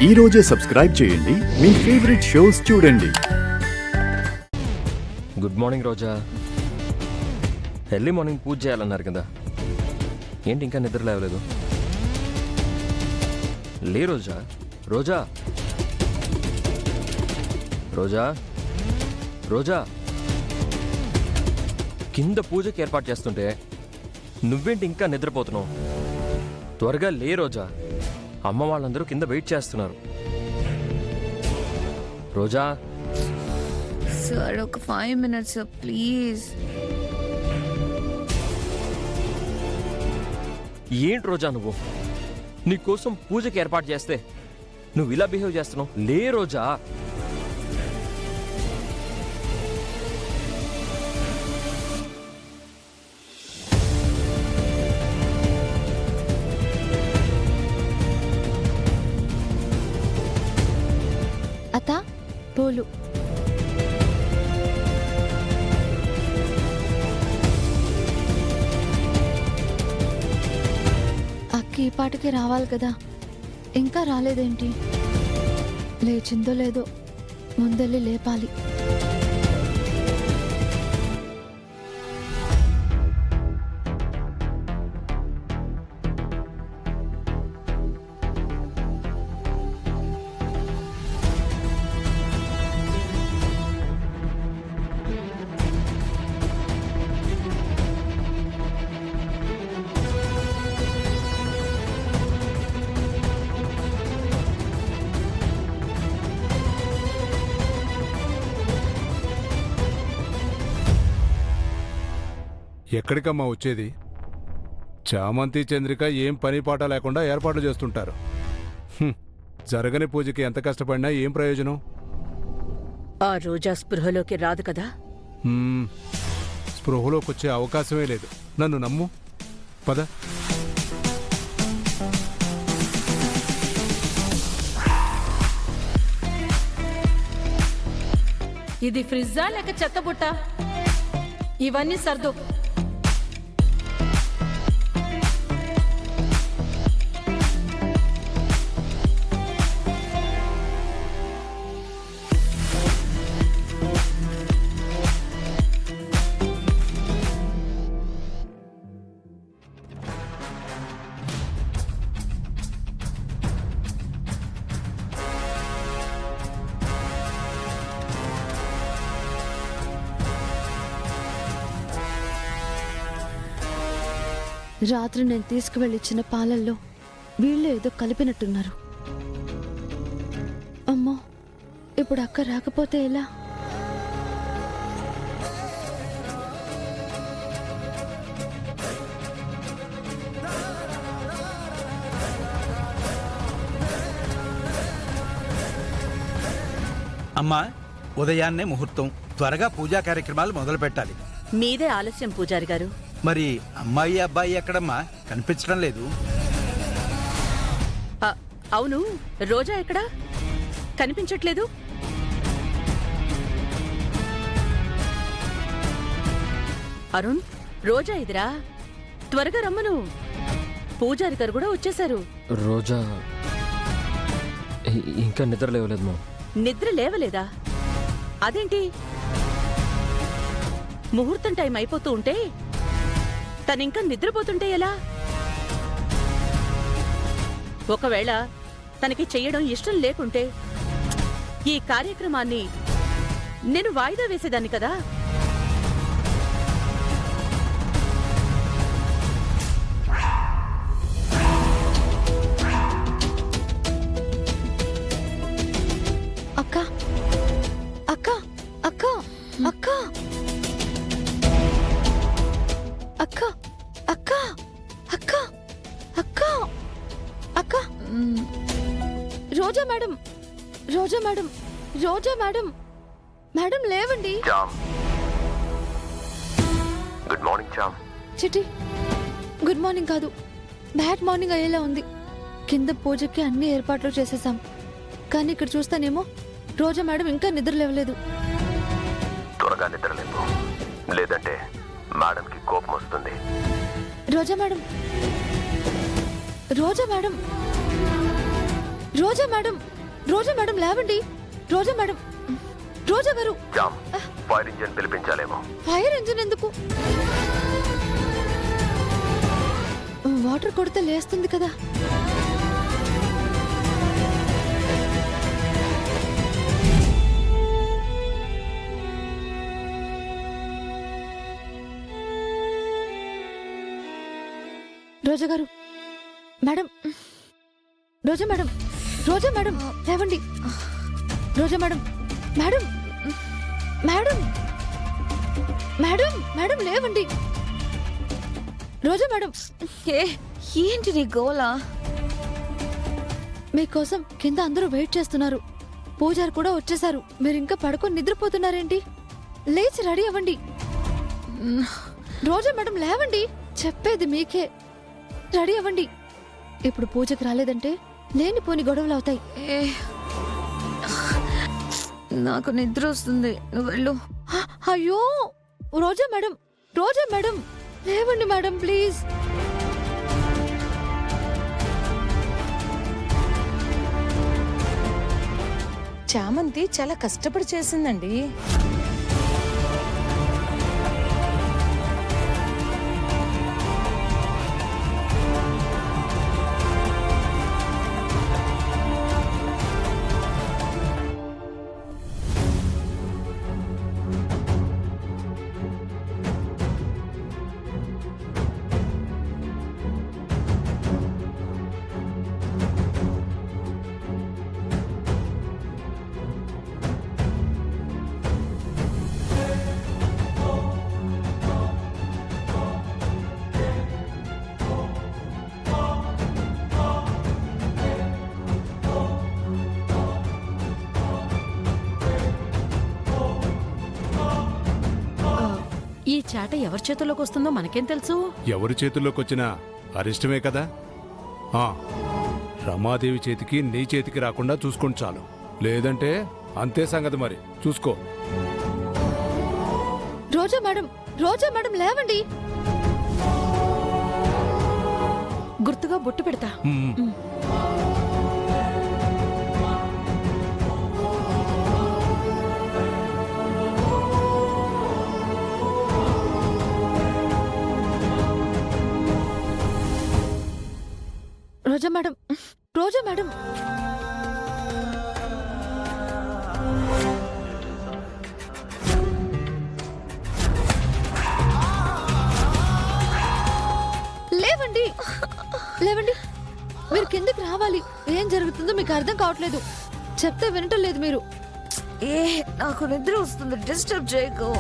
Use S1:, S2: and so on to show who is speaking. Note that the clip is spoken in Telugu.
S1: ఈ రోజే సబ్స్క్రైబ్ చేయండి మీ ఫేవరెట్ షోస్ చూడండి.
S2: గుడ్ మార్నింగ్ రోజా. ఎర్లీ మార్నింగ్ పూజ చేయాలన్నారు కదా, ఏంటి ఇంకా నిద్ర లేవలేదు? లే రోజా. రోజా రోజా రోజా కింద పూజకి ఏర్పాటు చేస్తుంటే నువ్వేంటి ఇంకా నిద్రపోతున్నావు? త్వరగా లే రోజా, అమ్మ వాళ్ళందరూ కింద వెయిట్ చేస్తున్నారు. రోజా
S3: సార్ ఒక 5 minutes ప్లీజ్.
S2: ఏంటి రోజా నువ్వు? నీకోసం పూజకి ఏర్పాటు చేస్తే నువ్వు ఇలా బిహేవ్ చేస్తున్నావు. లే రోజా.
S3: అత్త పోలు. అక్క ఈ పాటికి రావాలి కదా, ఇంకా రాలేదేంటి? లేచిందో లేదో, ముందెళ్ళి లేపాలి.
S4: ఎక్కడికమ్మా వచ్చేది? చామంతి చంద్రిక ఏం పని పాట లేకుండా ఏర్పాట్లు చేస్తుంటారు. జరగని పూజకి ఎంత కష్టపడినా ఏం ప్రయోజనం?
S5: ఆ రోజా స్పృహలోకి రాదు కదా.
S4: స్పృహలోకి వచ్చే అవకాశమే లేదు. నన్ను నమ్ము, పద.
S5: ఇది ఫ్రిజ్జా లేక చెత్తబుట్ట? ఇవన్నీ సర్దు.
S3: రాత్రి నేను తీసుకువెళ్ళిచ్చిన పాలల్లో వీళ్ళు ఏదో కలిపినట్టున్నారు. అమ్మో, ఇప్పుడు అక్క రాకపోతే ఎలా?
S6: అమ్మా, ఉదయాన్నే ముహూర్తం, త్వరగా పూజా కార్యక్రమాలు మొదలు పెట్టాలి.
S5: మీదే ఆలస్యం పూజారి గారు.
S6: మరి అమ్మాయి అబ్బాయి ఎక్కడమ్మా? కనిపించడం లేదు.
S5: అవును, రోజా ఎక్కడా? కనిపించట్లేదు. అరుణ్, రోజా ఇదిరా, త్వరగా రమ్మను. పూజారి గారు కూడా వచ్చేశారు.
S2: రోజా ఇంకా నిద్ర లేవలేదు మా.
S5: నిద్ర లేవలేదా? అదేంటి? ముహూర్తం టైం అయిపోతూ ఉంటే తనింకా నిద్రపోతుంటే ఎలా? ఒకవేళ తనకి చెయ్యడం ఇష్టం లేకుంటే ఈ కార్యక్రమాన్ని నేను వాయిదా వేసేదాన్ని కదా.
S3: అక్క అక్క అక్క అక్క అక్క అక్క అక్క అక్క అక్క రోజా madam, Roja madam, Roja madam, madam లేవండి.
S2: గుడ్ మార్నింగ్ చామ్.
S3: చిట్టి, గుడ్ మార్నింగ్ కాదు, బ్యాడ్ మార్నింగ్ అయ్యేలా ఉంది. కింద పూజకి అన్ని ఏర్పాట్లు చేసేసాం, కానీ ఇక్కడ చూస్తానేమో రోజా మేడం ఇంకా నిద్ర లేవలేదు.
S7: త్వరగా నిద్రలేపు, లేదంటే మేడంకి కోపం వస్తుంది.
S3: Roja madam, Roja madam, Roja madam, Roja madam లేవండి. రోజా మేడం, రోజా గారు.
S7: జామ్ ఫైర్ ఇంజిన్ పిలిపించాలేమో.
S3: ఫైర్ ఇంజిన్ ఎందుకు? వాటర్ కొడితే లేస్తుంది కదా. రోజా గారు, madam, Roja madam, Roja madam లేవండి. Roja madam, madam, madam, madam, madam లేవండి. రోజా మేడం,
S8: ఏంటి నీ గోలా?
S3: మీకోసం కింద అందరూ వెయిట్ చేస్తున్నారు. పూజారి కూడా వచ్చేసారు. మీరు ఇంకా పడుకొని నిద్రపోతున్నారేంటి? లేచి రెడీ అవ్వండి. రోజా మేడం లేవండి, చెప్పేది మీకే. రెడీ అవ్వండి. ఇప్పుడు పూజకి రాలేదంటే లేనిపోని గొడవలు అవుతాయి.
S8: నాకు నిద్ర వస్తుంది, నువ్వు వెళ్ళు.
S3: అయ్యో రోజా మేడం, రోజా మేడం లేవండి మేడం ప్లీజ్.
S8: చామంతి చాలా కష్టపడి చేసిందండి.
S5: ఈ చాట ఎవరి చేతుల్లోకి వస్తుందో మనకేం తెలుసు?
S4: ఎవరి చేతుల్లోకి వచ్చినా అరిష్టమే కదా. ఆ, రమాదేవి చేతికి నీ చేతికి రాకుండా చూసుకోండి చాలు. లేదంటే అంతే సంగతి. మరి చూసుకో.
S3: రోజా మేడం, రోజా మేడం లేవండి.
S5: గుర్తుగా బొట్టు పెడతా.
S4: మ్మ్.
S3: రోజా మేడం, రోజా మేడం. లేవండి, లేవండి. మీరు కిందకి రావాలి. ఏం జరుగుతుందో మీకు అర్థం కావట్లేదు. చెప్తే వినటం లేదు మీరు.
S8: నాకు నిద్ర వస్తుంది, డిస్టర్బ్ చేయకు.